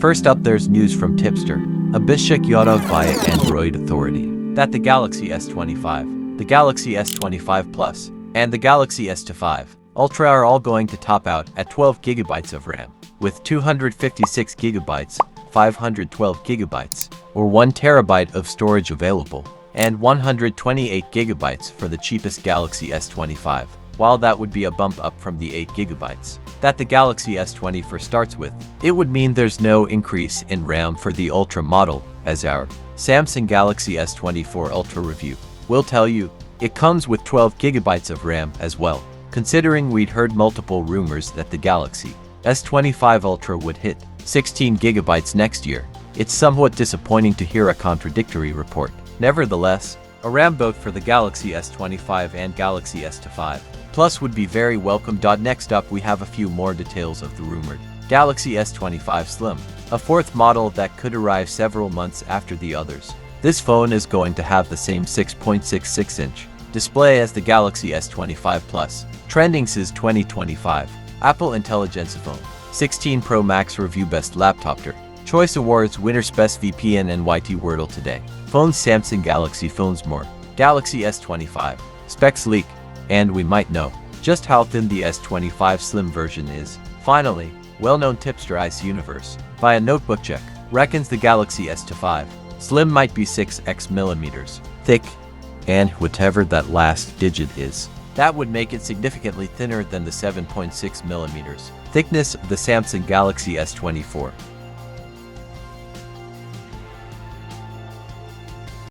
First up, there's news from Tipster, a Bishek Yada via Android Authority, that the Galaxy S25, the Galaxy S25 Plus, and the Galaxy S25 Ultra are all going to top out at 12 GB of RAM, with 256 GB, 512 GB, or 1 TB of storage available, and 128 GB for the cheapest Galaxy S25. While that would be a bump up from the 8 GB that the Galaxy S24 starts with, it would mean there's no increase in RAM for the Ultra model, as our Samsung Galaxy S24 Ultra review will tell you. It comes with 12 GB of RAM as well. Considering we'd heard multiple rumors that the Galaxy S25 Ultra would hit 16 GB next year, it's somewhat disappointing to hear a contradictory report. Nevertheless, a RAM both for the Galaxy S25 and Galaxy S25 Plus would be very welcome. Next up, we have a few more details of the rumored Galaxy S25 Slim, a fourth model that could arrive several months after the others. This phone is going to have the same 6.66-inch display as the Galaxy S25 Plus, trending since 2025. Apple Intelligence Phone 16 Pro Max Review Best Laptop Choice Awards winners Best VPN and YT Wordle today. Phones Samsung Galaxy Phones more. Galaxy S25 Specs leak, and we might know just how thin the S25 Slim version is. Finally, well-known tipster Ice Universe via Notebookcheck reckons the Galaxy S25 Slim might be 6x thick, and whatever that last digit is, that would make it significantly thinner than the 7.6mm thickness of the Samsung Galaxy S24.